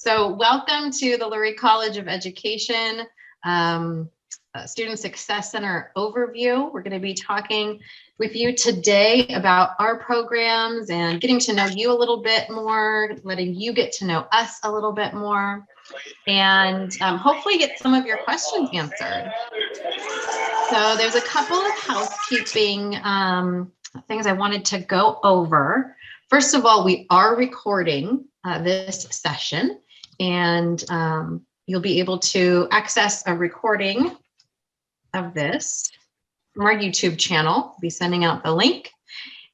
So welcome to the Lurie College of Education Student Success Center overview. We're going to be talking with you today about our programs and getting to know you a little bit more, letting you get to know us a little bit more, and hopefully get some of your questions answered. So there's a couple of housekeeping things I wanted to go over. First of all, we are recording this session, and you'll be able to access a recording of this from our YouTube channel. We'll be sending out the link.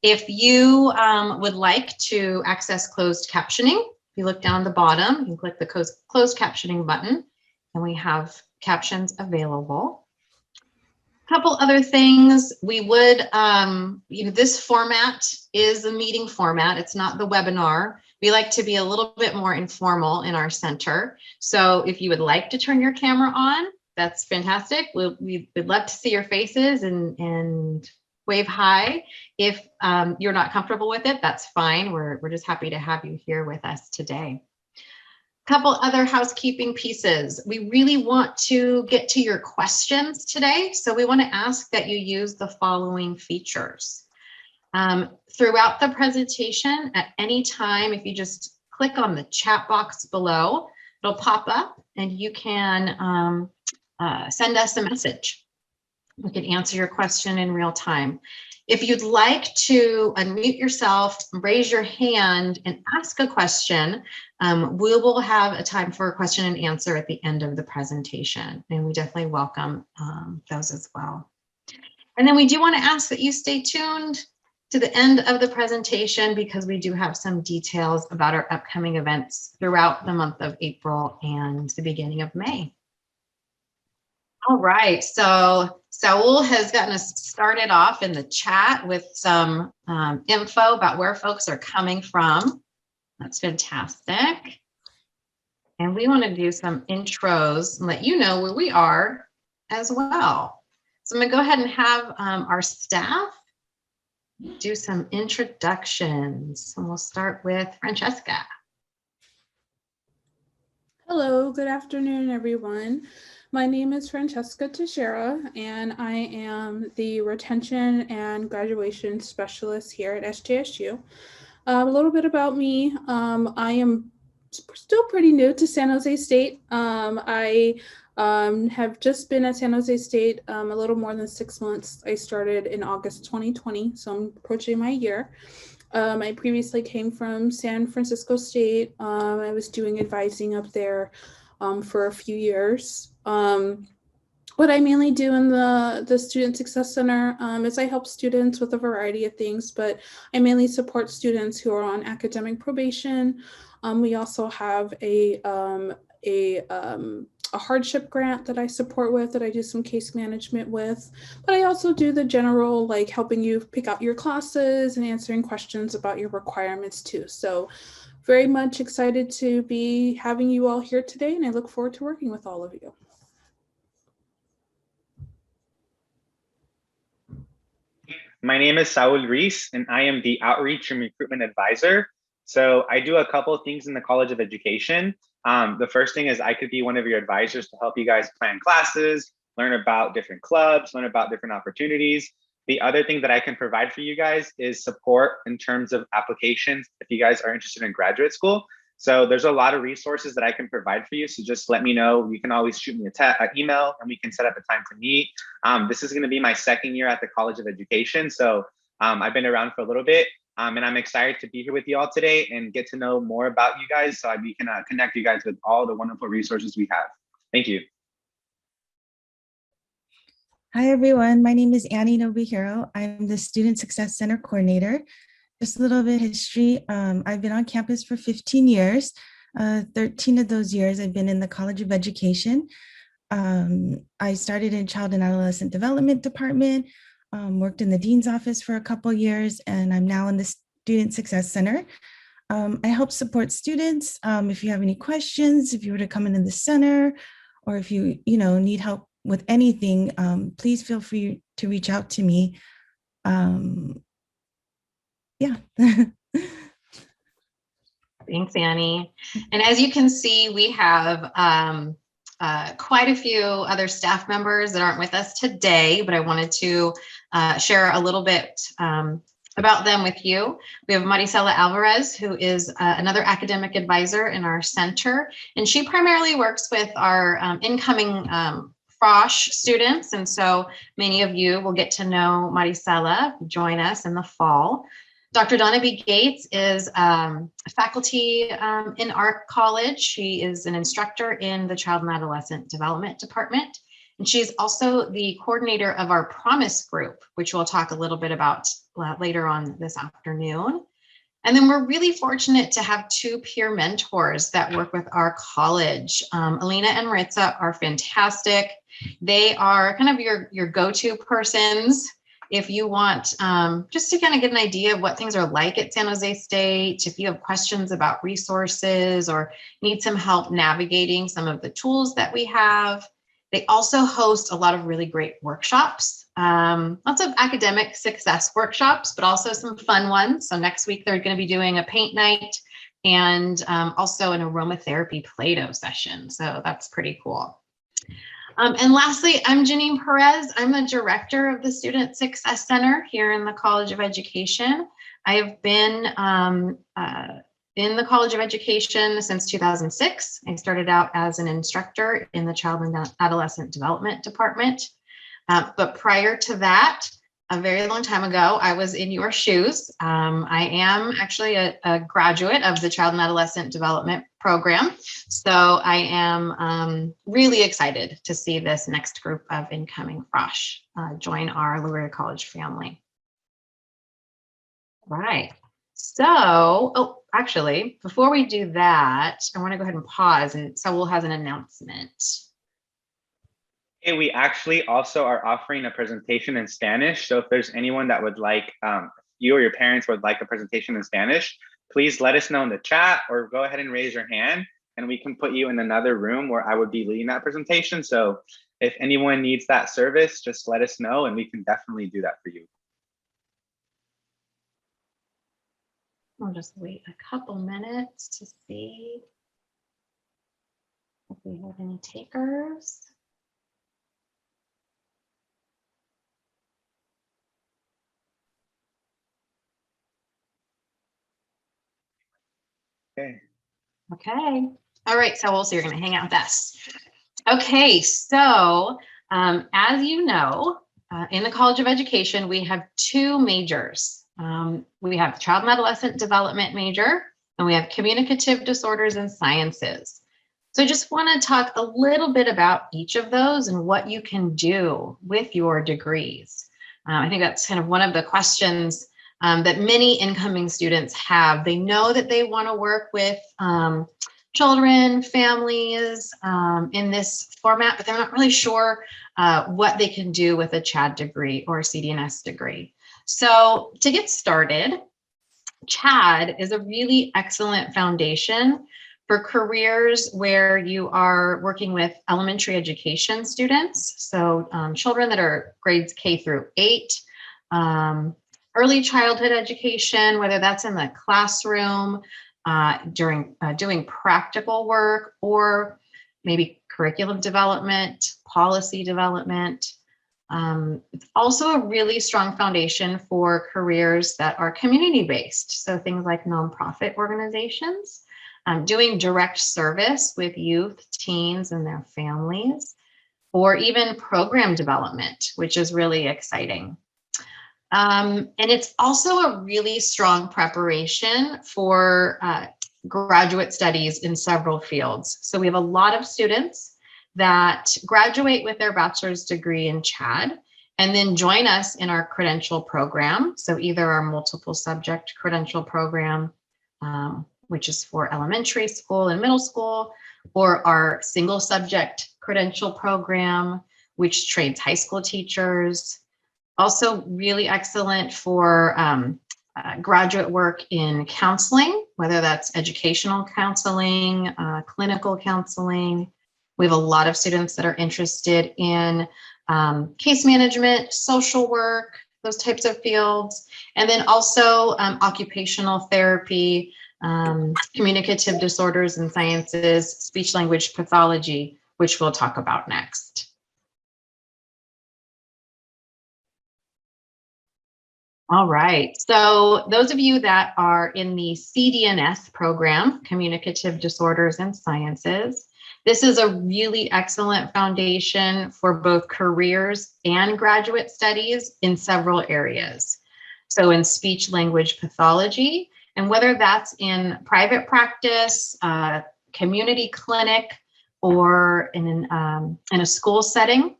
If you would like to access closed captioning, if you look down the bottom, you can click the closed captioning button, and we have captions available. A couple other things we would, this format is a meeting format. It's not the webinar. We like to be a little bit more informal in our center. So if you would like to turn your camera on, that's fantastic. We'd love to see your faces and wave hi. If you're not comfortable with it, that's fine. We're just happy to have you here with us today. Couple other housekeeping pieces. We really want to get to your questions today. So we want to ask that you use the following features. Throughout the presentation, at any time, if you just click on the chat box below, it'll pop up and you can send us a message. We can answer your question in real time. If you'd like to unmute yourself, raise your hand and ask a question, we will have a time for a question and answer at the end of the presentation. And we definitely welcome those as well. And then we do want to ask that you stay tuned to the end of the presentation because we do have some details about our upcoming events throughout the month of April and the beginning of May. All right, so Saul has gotten us started off in the chat with some info about where folks are coming from. That's fantastic. And we want to do some intros and let you know where we are as well. So I'm going to go ahead and have our staff do some introductions. And we'll start with Francesca. Hello, good afternoon, everyone. My name is Francesca Tashera, and I am the Retention and Graduation Specialist here at SJSU. A little bit about me. I am still pretty new to San Jose State. I have just been at San Jose State a little more than 6 months. I started in August 2020, so I'm approaching my year. I previously came from San Francisco State. I was doing advising up there for a few years. What I mainly do in the Student Success Center is I help students with a variety of things, but I mainly support students who are on academic probation. We also have a hardship grant that I support with, that I do some case management with, but I also do the general, like helping you pick out your classes and answering questions about your requirements too. So very much excited to be having you all here today, and I look forward to working with all of you. My name is Saul Reese, and I am the Outreach and Recruitment Advisor. So I do a couple of things in the College of Education. The first thing is I could be one of your advisors to help you guys plan classes, learn about different clubs, learn about different opportunities. The other thing that I can provide for you guys is support in terms of applications if you guys are interested in graduate school. So there's a lot of resources that I can provide for you. So just let me know. You can always shoot me an email and we can set up a time to meet. This is going to be my second year at the College of Education. So I've been around for a little bit and I'm excited to be here with you all today and get to know more about you guys so we can connect you guys with all the wonderful resources we have. Thank you. Hi, everyone. My name is Annie Nobuhiro. I'm the Student Success Center Coordinator. Just a little bit of history. I've been on campus for 15 years. 13 of those years I've been in the College of Education. I started in Child and Adolescent Development Department, worked in the Dean's Office for a couple years, and I'm now in the Student Success Center. I help support students. If you have any questions, if you were to come into the center, or if you need help with anything, please feel free to reach out to me. Yeah. Thanks, Annie. And as you can see, we have quite a few other staff members that aren't with us today, but I wanted to share a little bit about them with you. We have Maricela Alvarez, who is another academic advisor in our center, and she primarily works with our incoming Frosh students. And so many of you will get to know Maricela, join us in the fall. Dr. Donna B Gates is a faculty in our college. She is an instructor in the Child and Adolescent Development Department. And she's also the coordinator of our Promise group, which we'll talk a little bit about later on this afternoon. And then we're really fortunate to have two peer mentors that work with our college. Alina and Maritza are fantastic. They are kind of your go-to persons if you want just to kind of get an idea of what things are like at San Jose State, if you have questions about resources or need some help navigating some of the tools that we have. They also host a lot of really great workshops, lots of academic success workshops, but also some fun ones. So next week, they're going to be doing a paint night and also an aromatherapy Play-Doh session. So that's pretty cool. And lastly, I'm Jeanine Perez. I'm the director of the Student Success Center here in the College of Education. I have been in the College of Education since 2006. I started out as an instructor in the Child and Adolescent Development Department. But prior to that, a very long time ago, I was in your shoes. I am actually a graduate of the Child and Adolescent Development Program. So I am really excited to see this next group of incoming Frosh join our Lurie College family. Right. So, actually, before we do that, I want to go ahead and pause, and Saul has an announcement. Hey, we actually also are offering a presentation in Spanish. So if there's anyone that would like, you or your parents would like a presentation in Spanish, please let us know in the chat or go ahead and raise your hand and we can put you in another room where I would be leading that presentation. So if anyone needs that service, just let us know and we can definitely do that for you. I'll just wait a couple minutes to see if we have any takers. Okay. Okay. All right, so you're going to hang out with us. Okay, so as you know, in the College of Education, we have two majors. We have Child and Adolescent Development major, and we have Communicative Disorders and Sciences. So I just want to talk a little bit about each of those and what you can do with your degrees. I think that's kind of one of the questions that many incoming students have. They know that they want to work with children, families in this format, but they're not really sure what they can do with a CHAD degree or a CDNS degree. So to get started, CHAD is a really excellent foundation for careers where you are working with elementary education students. So children that are grades K through 8, early childhood education, whether that's in the classroom, during doing practical work, or maybe curriculum development, policy development. It's also a really strong foundation for careers that are community-based. So things like nonprofit organizations, doing direct service with youth, teens, and their families, or even program development, which is really exciting. And it's also a really strong preparation for graduate studies in several fields. So we have a lot of students that graduate with their bachelor's degree in CHAD and then join us in our credential program. So either our multiple subject credential program, which is for elementary school and middle school, or our single subject credential program, which trains high school teachers. Also really excellent for graduate work in counseling, whether that's educational counseling, clinical counseling. We have a lot of students that are interested in case management, social work, those types of fields. And then also occupational therapy, communicative disorders and sciences, speech language pathology, which we'll talk about next. All right, so those of you that are in the CDNS program, Communicative Disorders and Sciences, this is a really excellent foundation for both careers and graduate studies in several areas. So in speech language pathology, and whether that's in private practice, community clinic, or in a school setting,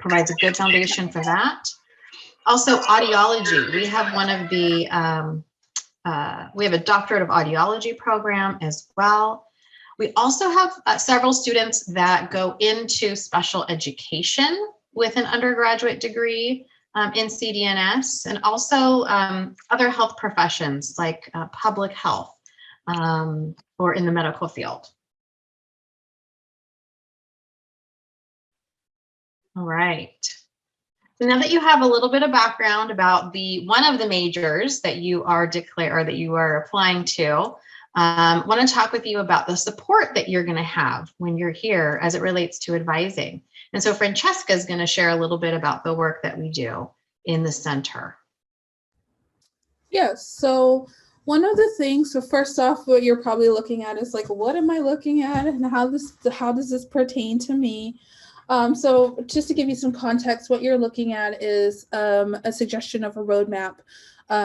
provides a good foundation for that. Also, audiology. We have one of the, we have a doctorate of audiology program as well. We also have several students that go into special education with an undergraduate degree in CDNS, and also other health professions like public health or in the medical field. All right. So now that you have a little bit of background about one of the majors that you are applying to, want to talk with you about the support that you're going to have when you're here as it relates to advising. And so Francesca is going to share a little bit about the work that we do in the center. Yes, so one of the things, so first off, what you're probably looking at is like, what am I looking at and how does this pertain to me? So just to give you some context, what you're looking at is a suggestion of a roadmap.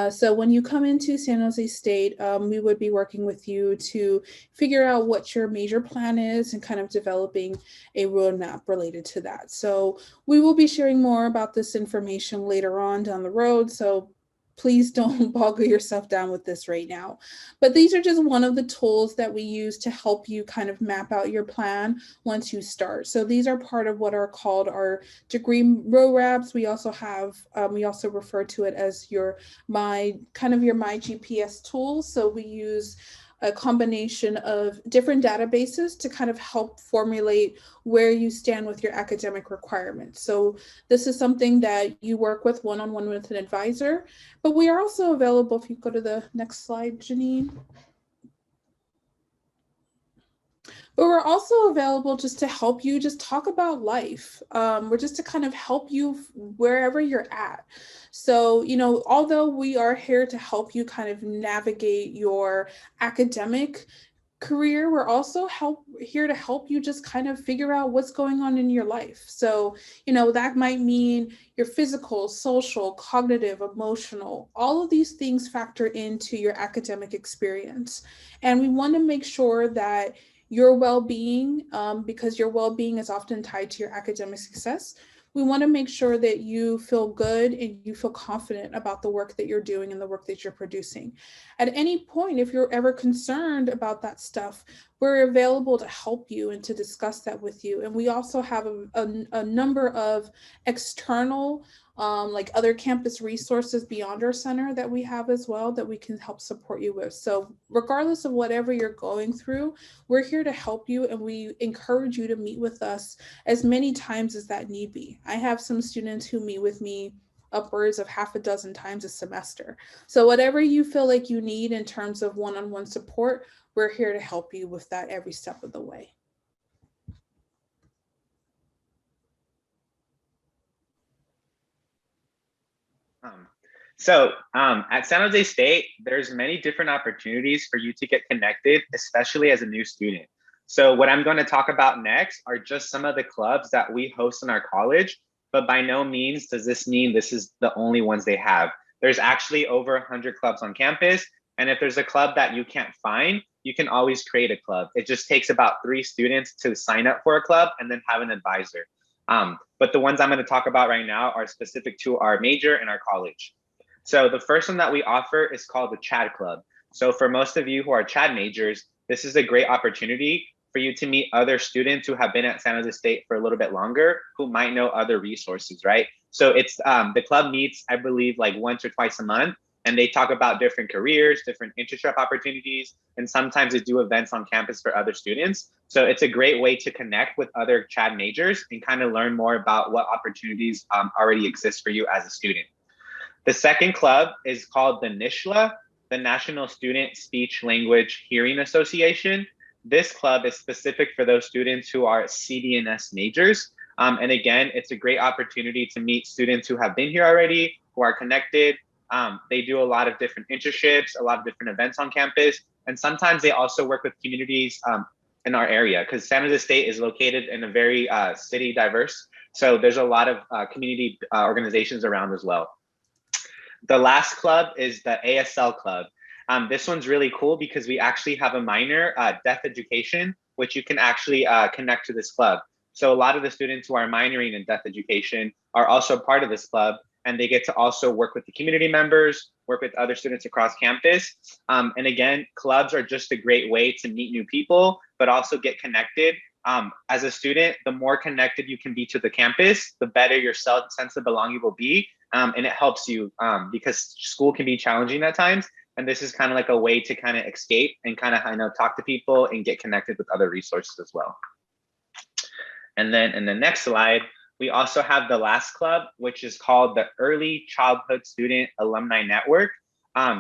So when you come into San Jose State, we would be working with you to figure out what your major plan is and kind of developing a roadmap related to that. So we will be sharing more about this information later on down the road. So please don't boggle yourself down with this right now. But these are just one of the tools that we use to help you kind of map out your plan once you start. So these are part of what are called our degree roadmaps. We also have, we also refer to it as your My GPS tool. So we use a combination of different databases to kind of help formulate where you stand with your academic requirements. So this is something that you work with one-on-one with an advisor, but we are also available, if you go to the next slide, Jeanine. But we're also available just to help you just talk about life. We're just to kind of help you wherever you're at. So, you know, although we are here to help you kind of navigate your academic career, we're also here to help you just kind of figure out what's going on in your life. So, you know, that might mean your physical, social, cognitive, emotional, all of these things factor into your academic experience. And we want to make sure that your well-being, because your well-being is often tied to your academic success, we want to make sure that you feel good and you feel confident about the work that you're doing and the work that you're producing. At any point, if you're ever concerned about that stuff, we're available to help you and to discuss that with you. And we also have a number of external, like other campus resources beyond our center that we have as well that we can help support you with. So regardless of whatever you're going through, we're here to help you, and we encourage you to meet with us as many times as that need be. I have some students who meet with me upwards of half a dozen times a semester. So whatever you feel like you need in terms of one-on-one support, we're here to help you with that every step of the way. At San Jose State, there's many different opportunities for you to get connected, especially as a new student. So what I'm going to talk about next are just some of the clubs that we host in our college, but by no means does this mean this is the only ones they have. There's actually over 100 clubs on campus. And if there's a club that you can't find, you can always create a club. It just takes about 3 students to sign up for a club and then have an advisor. But the ones I'm going to talk about right now are specific to our major and our college. So the first one that we offer is called the CHAD Club. So for most of you who are CHAD majors, this is a great opportunity for you to meet other students who have been at San Jose State for a little bit longer, who might know other resources, right? So it's the club meets, I believe, like once or twice a month, and they talk about different careers, different internship opportunities, and sometimes they do events on campus for other students. So it's a great way to connect with other CHAD majors and kind of learn more about what opportunities already exist for you as a student. The second club is called the NISHLA. the National Student Speech Language Hearing Association. This club is specific for those students who are CDNS majors. And again, it's a great opportunity to meet students who have been here already, who are connected. They do a lot of different internships, a lot of different events on campus. And sometimes they also work with communities in our area, because San Jose State is located in a very city diverse. So there's a lot of community organizations around as well. The last club is the ASL Club. This one's really cool because we actually have a minor, deaf education, which you can actually connect to this club. So a lot of the students who are minoring in deaf education are also part of this club, and they get to also work with the community members, work with other students across campus. And again, clubs are just a great way to meet new people, but also get connected. As a student, the more connected you can be to the campus, the better your sense of belonging will be. And it helps you because school can be challenging at times. And this is kind of like a way to kind of escape and kind of talk to people and get connected with other resources as well. And then in the next slide, we also have the last club, which is called the Early Childhood Student Alumni Network.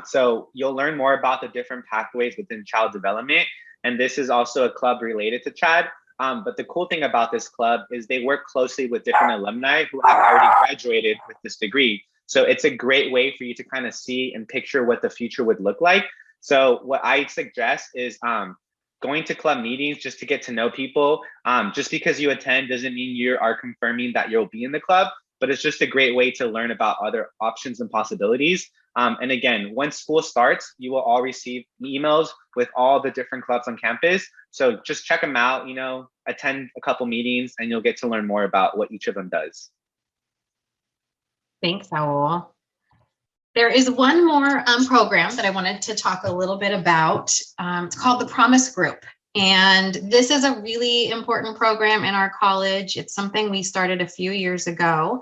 So you'll learn more about the different pathways within child development. And this is also a club related to CHAD. But the cool thing about this club is they work closely with different alumni who have already graduated with this degree. So it's a great way for you to kind of see and picture what the future would look like. So what I suggest is going to club meetings just to get to know people. Just because you attend doesn't mean you are confirming that you'll be in the club, but it's just a great way to learn about other options and possibilities. And again, once school starts, you will all receive emails with all the different clubs on campus. So just check them out, attend a couple meetings, and you'll get to learn more about what each of them does. Thanks, Saul. There is one more program that I wanted to talk a little bit about. It's called the Promise Group. And this is a really important program in our college. It's something we started a few years ago,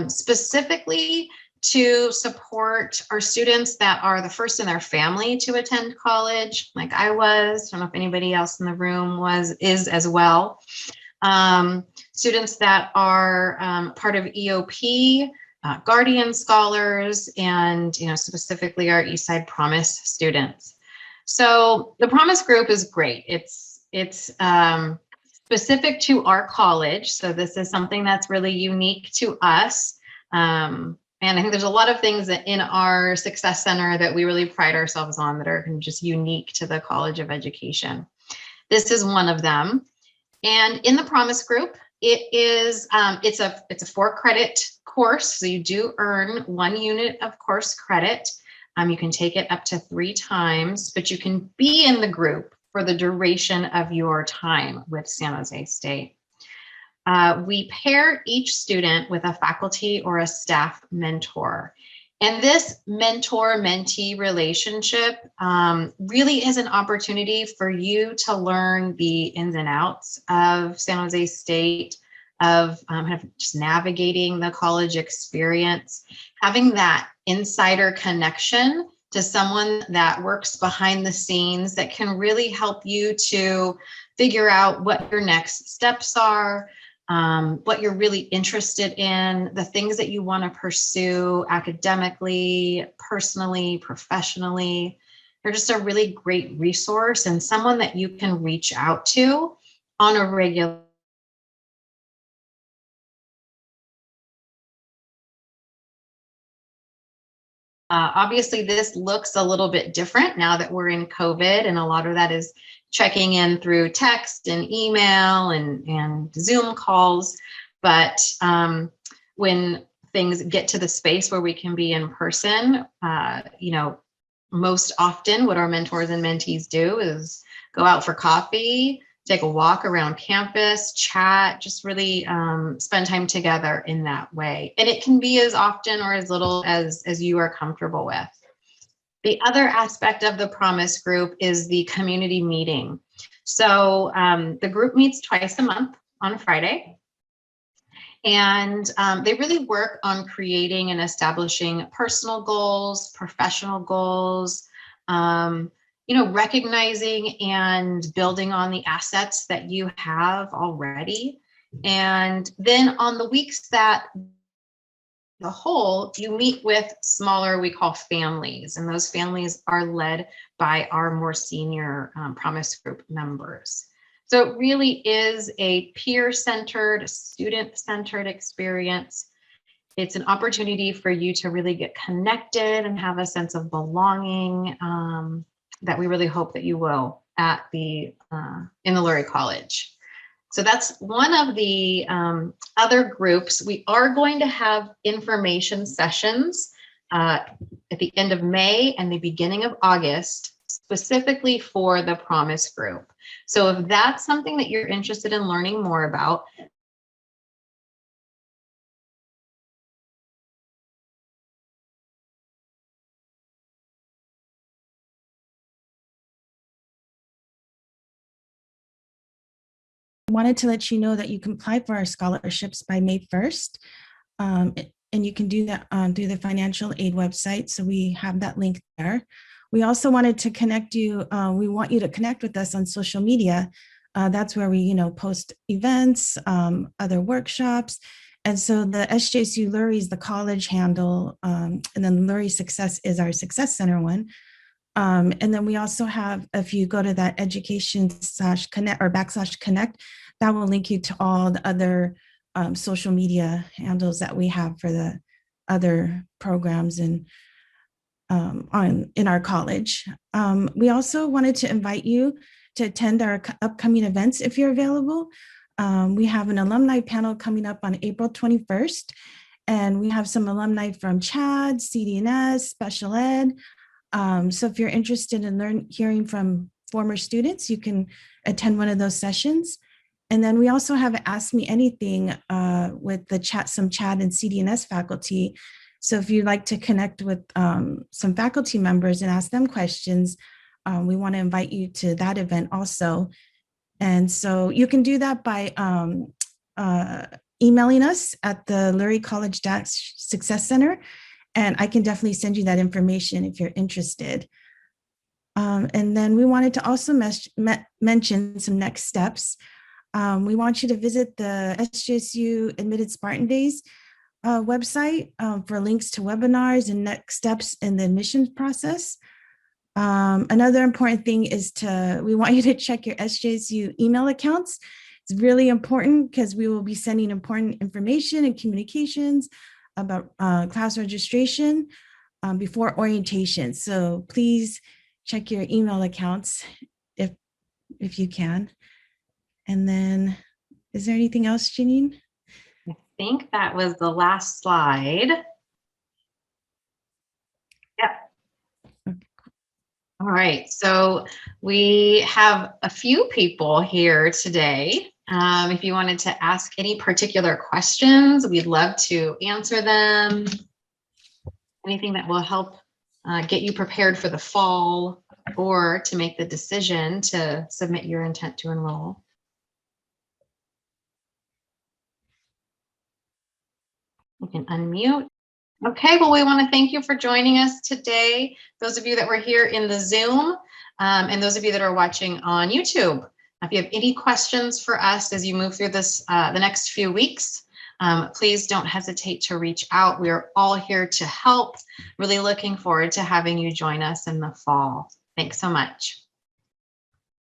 specifically to support our students that are the first in their family to attend college, like I was. I don't know if anybody else in the room is as well. Students that are part of EOP, Guardian Scholars, and specifically our Eastside Promise students. So the Promise Group is great. It's specific to our college. So this is something that's really unique to us. And I think there's a lot of things that in our Success Center that we really pride ourselves on that are just unique to the College of Education. This is one of them. And in the Promise Group, it's a 4-credit course. So you do earn 1 unit of course credit. You can take it up to 3 times, but you can be in the group for the duration of your time with San Jose State. We pair each student with a faculty or a staff mentor. And this mentor-mentee relationship really is an opportunity for you to learn the ins and outs of San Jose State, of just navigating the college experience, having that insider connection to someone that works behind the scenes that can really help you to figure out what your next steps are, what you're really interested in, the things that you want to pursue academically, personally, professionally. They're just a really great resource and someone that you can reach out to on a regular. Obviously, this looks a little bit different now that we're in COVID, and a lot of that is checking in through text and email and Zoom calls. But when things get to the space where we can be in person, most often what our mentors and mentees do is go out for coffee, take a walk around campus, chat, just really spend time together in that way. And it can be as often or as little as you are comfortable with. The other aspect of the Promise Group is the community meeting. So the group meets twice a month on a Friday. And they really work on creating and establishing personal goals, professional goals, recognizing and building on the assets that you have already. And then on the weeks that the whole, you meet with smaller, we call families, and those families are led by our more senior Promise Group members. So it really is a peer-centered, student-centered experience. It's an opportunity for you to really get connected and have a sense of belonging that we really hope that you will at the in the Lurie College. So that's one of the other groups. We are going to have information sessions at the end of May and the beginning of August, specifically for the Promise Group. So if that's something that you're interested in learning more about, wanted to let you know that you can apply for our scholarships by May 1st. And you can do that through the financial aid website. So we have that link there. We also wanted to connect you. We want you to connect with us on social media. That's where we, post events, other workshops. And so the SJSU Lurie is the college handle. And then Lurie Success is our Success Center one. And then we also have, if you go to that education/connect or /connect, that will link you to all the other social media handles that we have for the other programs and in our college. We also wanted to invite you to attend our upcoming events if you're available. We have an alumni panel coming up on April 21st, and we have some alumni from CHAD, CD&S, special ed. So if you're interested in hearing from former students, you can attend one of those sessions. And then we also have Ask Me Anything with some CHAD and CD&S faculty. So if you'd like to connect with some faculty members and ask them questions, we want to invite you to that event also. And so you can do that by emailing us at the Lurie College Success Center. And I can definitely send you that information if you're interested. And then we wanted to also mention some next steps. We want you to visit the SJSU Admitted Spartan Days website for links to webinars and next steps in the admissions process. Another important thing is we want you to check your SJSU email accounts. It's really important because we will be sending important information and communications about class registration before orientation. So please check your email accounts if you can. And then, is there anything else, Jeanine? I think that was the last slide. Yep. All right, so we have a few people here today. If you wanted to ask any particular questions, we'd love to answer them. Anything that will help get you prepared for the fall or to make the decision to submit your intent to enroll. You can unmute. Okay, well, we want to thank you for joining us today. Those of you that were here in the Zoom and those of you that are watching on YouTube. If you have any questions for us as you move through this, the next few weeks, please don't hesitate to reach out. We are all here to help. Really looking forward to having you join us in the fall. Thanks so much.